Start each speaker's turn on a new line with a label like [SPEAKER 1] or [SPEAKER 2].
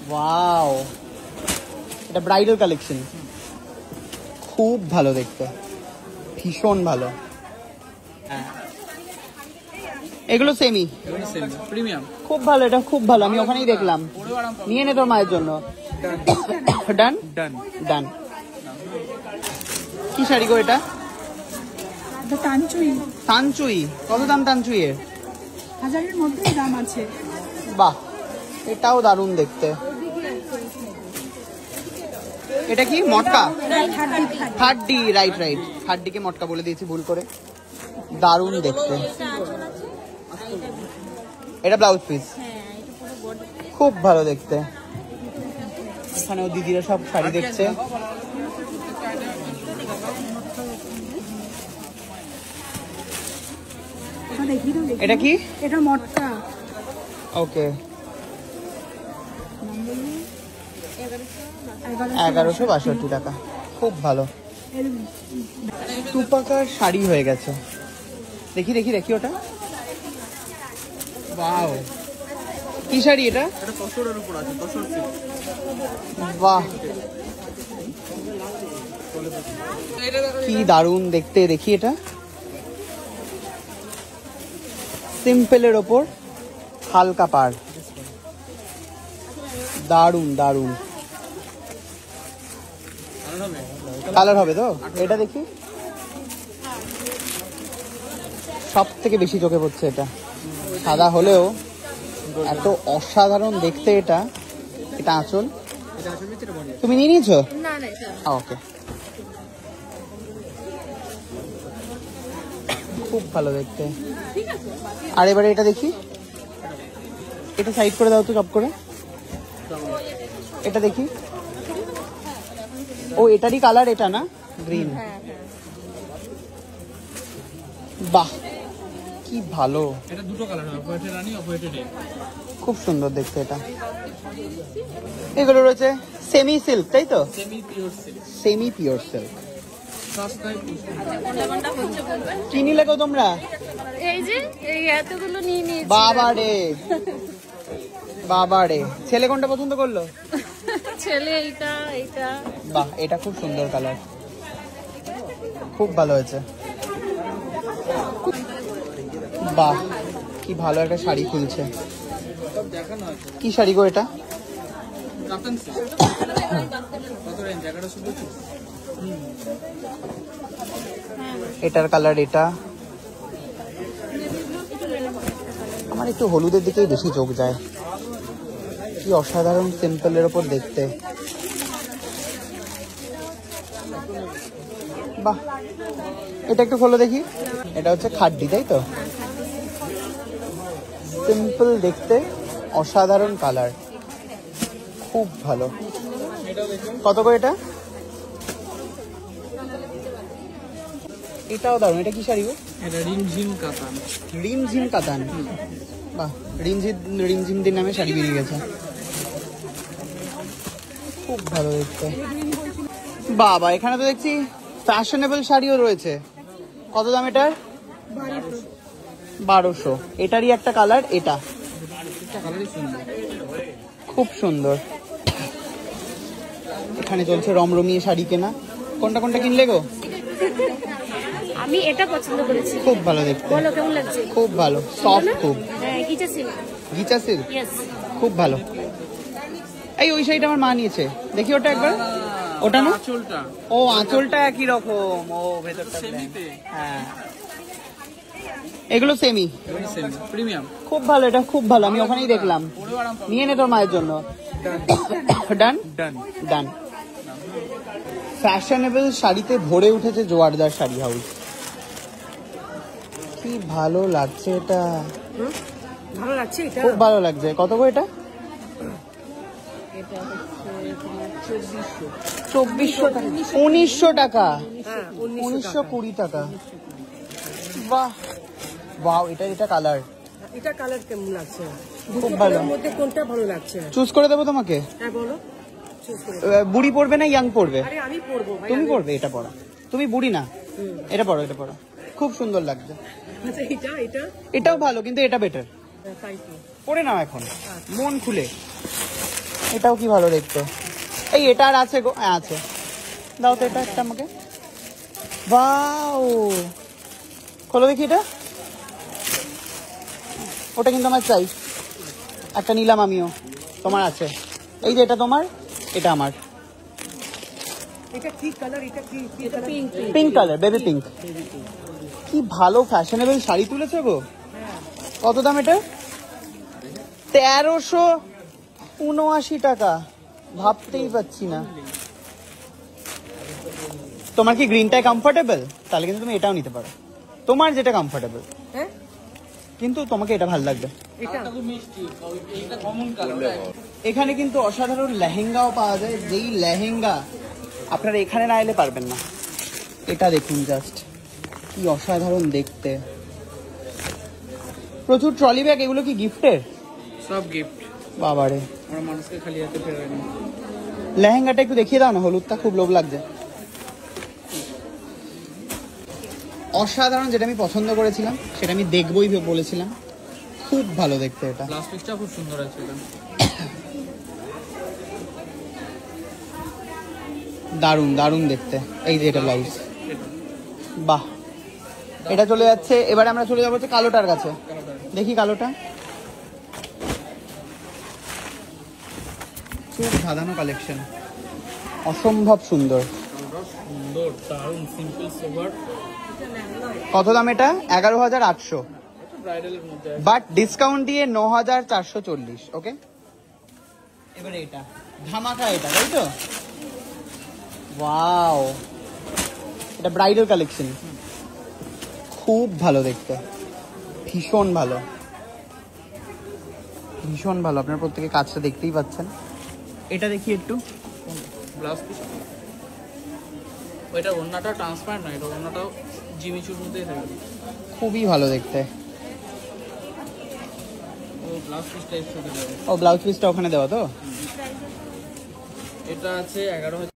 [SPEAKER 1] Wow, এটা bridal collection, খুব ভালো দেখতে, ভীষণ ভালো। এগুলো সেমি
[SPEAKER 2] প্রিমিয়াম,
[SPEAKER 1] খুব ভালো, এটা খুব ভালো, আমি ওখানেই দেখলাম। নিয়ে নে তোর মায়ের জন্য। ডান
[SPEAKER 2] ডান
[SPEAKER 1] ডান। কি শাড়ি গো এটা?
[SPEAKER 3] তানচুই।
[SPEAKER 1] তানচুই, কত দাম তানচুই এর?
[SPEAKER 3] 1000-এর মধ্যেই দাম আছে।
[SPEAKER 1] বাহ, এটাও দারুণ দেখতে। এটা কি মটকা? Third D, right right, third D কে মটকা বলে দিয়েছি ভুল করে। দারুণ দেখতে। এটা ব্লাউজ পিস, খুব ভালো দেখতে। এখানেও দিদিরা সব শাড়ি দেখছে। এটা কি?
[SPEAKER 3] এটা মটকা।
[SPEAKER 1] ওকে, 1162 টাকা, খুব ভালো। টুপাকার শাড়ি হয়ে গেছে। দেখি দেখি দেখি ওটা। ওয়াও, কি শাড়ি এটা?
[SPEAKER 2] এটা তসরের উপর আছে, তসর সিল্ক।
[SPEAKER 1] বাহ, কি দারুণ দেখতে। দেখি এটা সিম্পলের ওপর হালকা পাড়, দারুণ দারুণ। কালার হবে তো? এটা দেখি, সব থেকে বেশি চোখে পড়ছে এটা। সাদা হলেও এত অসাধারণ দেখতে এটা। এটা আঁচল, তুমি নিয়ে নিয়েছো? ওকে, খুব ভালো দেখতে। আর এবারে এটা দেখি, এটা সাইড করে দাও তো চপ করে। এটা দেখি, ও এটারই কালার এটা না, গ্রিন। বাহ, কি ভালো।
[SPEAKER 2] এটা দুটো কালার হবে, হোয়াইটের রানী আর হোয়াইটের রেড।
[SPEAKER 1] খুব সুন্দর দেখতে এটা। এগুলো রয়েছে সেমি সিল্ক, তাই তো?
[SPEAKER 2] Semi pure silk,
[SPEAKER 1] semi pure silk.
[SPEAKER 2] সস্তায়
[SPEAKER 1] কি নিলে গো তোমরা?
[SPEAKER 4] এই যে এই এতগুলো নিয়ে নিয়েছি।
[SPEAKER 1] বাবা রে বাবা রে, ছেলে কোনটা পছন্দ করলো?
[SPEAKER 4] ছেলে এইটা এইটা।
[SPEAKER 1] বাহ, এটা খুব সুন্দর কালার, খুব ভালো হয়েছে। বাহ, কি ভালো একটা শাড়ি খুলছে। কি শাড়ি গো এটা?
[SPEAKER 2] কাতান সিল্ক। কত রেঞ্জ? 1125।
[SPEAKER 1] এটার কালার এটা। আমার একটু হলুদের দিকেই বেশি চোখ যায়। কি অসাধারণ সিম্পলের ওপর দেখতে। বাহ, এটা একটু খোলো দেখি। এটা হচ্ছে খাড্ডি, তাই তো? সিম্পল দেখতে, অসাধারণ কালার, খুব ভালো। কত করে এটা? এটাও দারুণ। এটা কি শাড়ি গো?
[SPEAKER 2] এটা রিমঝিম কাতান।
[SPEAKER 1] রিমঝিম কাতান। বাহ, রিমঝিম দিন নামে শাড়ি বেরিয়ে গেছে, খুব ভালো দেখতে। বাবা, এখানে তো দেখছি ফ্যাশনেবল শাড়িও রয়েছে। কত দাম এটার? 1200। এটারই একটা কালার, এটা খুব সুন্দর। এখানে চলছে রমরমিয়ে শাড়ি কেনা। কোনটা কোনটা কিনলে গো?
[SPEAKER 4] আমি এটা পছন্দ করেছি,
[SPEAKER 1] খুব ভালো দেখতে।
[SPEAKER 4] বলো কেমন লাগছে?
[SPEAKER 1] খুব ভালো, সফট খুব।
[SPEAKER 4] হ্যাঁ, গিচা সিল্ক।
[SPEAKER 1] গিচা সিল্ক,
[SPEAKER 4] ইয়েস,
[SPEAKER 1] খুব ভালো। এই ওই শাড়িটা আমার মা নিয়েছে, দেখি ওটা একবার। ওটা না,
[SPEAKER 2] আঁচলটা।
[SPEAKER 1] ও আঁচলটা একই রকম। ও ভেতরটা
[SPEAKER 2] সেমিতে।
[SPEAKER 1] হ্যাঁ, এগুলো সেমি,
[SPEAKER 2] সেমি প্রিমিয়াম,
[SPEAKER 1] খুব ভালো। এটা খুব ভালো, আমি ওখানেই দেখলাম। নিয়ে নে তোর মায়ের জন্য। ডান
[SPEAKER 2] ডান
[SPEAKER 1] ডান। ফ্যাশনেবল শাড়িতে ভরে উঠেছে জোয়ারদার শাড়ি হাউস। কি ভালো লাগছে এটা,
[SPEAKER 3] ভালো লাগছে এটা।
[SPEAKER 1] খুব ভালো লাগছে। কত গো এটা? 2400 টাকা। 1900 টাকা, 1920 টাকা। বাহ বাহ, এটা কালার,
[SPEAKER 3] এটা কালার কেমন লাগছে?
[SPEAKER 1] খুব ভালো।
[SPEAKER 3] মধ্যে কোনটা ভালো লাগছে?
[SPEAKER 1] চুজ করে দেবো তোমাকে।
[SPEAKER 3] হ্যাঁ বলো।
[SPEAKER 1] বুড়ি পড়বে না ইয়াং পড়বে?
[SPEAKER 3] আরে আমি পরবো ভাই।
[SPEAKER 1] তুমি পড়বে, এটা পড়ো। তুমি বুড়ি না, এটা পড়ো, এটা পড়ো, খুব সুন্দর লাগছে।
[SPEAKER 3] আচ্ছা, এটা
[SPEAKER 1] এটাও ভালো, কিন্তু এটা বেটার।
[SPEAKER 3] তাই তো।
[SPEAKER 1] পরে নাও এখন মন খুলে। এটাও কি ভালো দেখতে। এই এটা আর আছে গো, হ্যাঁ আছে, দাও তো এটা একটা আমাকে। বাও, খোলো দেখি এটা। ওটা কিন্তু আমার চাই, একটা নিলাম আমিও, তোমার আছে। এই যে এটা তোমার, এটা আমার।
[SPEAKER 3] এটা কি কালার? এটা কি
[SPEAKER 4] pink
[SPEAKER 1] pink colour, baby pink. কি ভালো ফ্যাশনেবল শাড়ি তুলেছে গো। কত দাম এটা? 1379 টাকা, ভাবতেই পাচ্ছি না। তোমার কি গ্রিনটাই কমফোর্টেবল? তাহলে কিন্তু তুমি এটাও নিতে পারো, তোমার যেটা কমফোর্টেবল।
[SPEAKER 3] হ্যাঁ
[SPEAKER 1] কিন্তু তোমাকে এটা ভালো লাগবে।
[SPEAKER 3] এটা
[SPEAKER 2] খুব মিষ্টি, এইটা কমন কালার।
[SPEAKER 1] এখানে কিন্তু অসাধারণ লেহেঙ্গাও পাওয়া যায়, যেই লেহেঙ্গা আপনারা এখানে না এলে পারবেন না। এটা দেখুন জাস্ট, কি অসাধারণ দেখতে। প্রচুর ট্রলি ব্যাগ, এগুলো কি গিফটের?
[SPEAKER 2] সব গিফট,
[SPEAKER 1] বাবারে,
[SPEAKER 2] আমরা মানুষকে খালি হাতে ফেরাই না।
[SPEAKER 1] লেহেঙ্গাটা একটু দেখিয়ে দাও না, হলুদটা খুব লোভ লাগছে। অসাধারণ, যেটা আমি পছন্দ করেছিলাম সেটা আমি দেখবই বলেছিলাম, খুব ভালো দেখতে এটা।
[SPEAKER 2] গ্লাস পিসটা খুব সুন্দর আছে এটা।
[SPEAKER 1] দারুণ দারুণ দেখতে। এই যে এটা ব্লাউজ, বাহ। এটা চলে যাচ্ছে, এবারে আমরা চলে যাবো হচ্ছে কালোটার কাছে। দেখি কালোটা, খুব সাধারণ কালেকশন, অসম্ভব সুন্দর।
[SPEAKER 2] সুন্দর, দারুণ, সিম্পল সোবার।
[SPEAKER 1] কত দাম এটা? 11,800,
[SPEAKER 2] ব্রাইডালের মধ্যে
[SPEAKER 1] বাট ডিসকাউন্ট দিয়ে 9,440। ওকে, এবারে এটা ধামাকা, এটা তাই তো? ওয়াও, এটা ব্রাইডাল কালেকশন, খুব ভালো দেখতে, ভীষণ ভালো, ভীষণ ভালো। আপনারা প্রত্যেকে কাজটা দেখতেই পাচ্ছেন। এটা দেখি একটু।
[SPEAKER 2] ব্লাউজ পিস, ওইটা ওড়নাটা ট্রান্সপারেন্ট না, এটা ওড়নাটাও জিমিচুর মধ্যেই থাকবে।
[SPEAKER 1] খুবই ভালো দেখতে।
[SPEAKER 2] ও ব্লাউজ পিসটা একসাথে দেবে।
[SPEAKER 1] ও ব্লাউজ পিসটা ওখানে দেওয়া তো?
[SPEAKER 2] এটা আছে 11,000।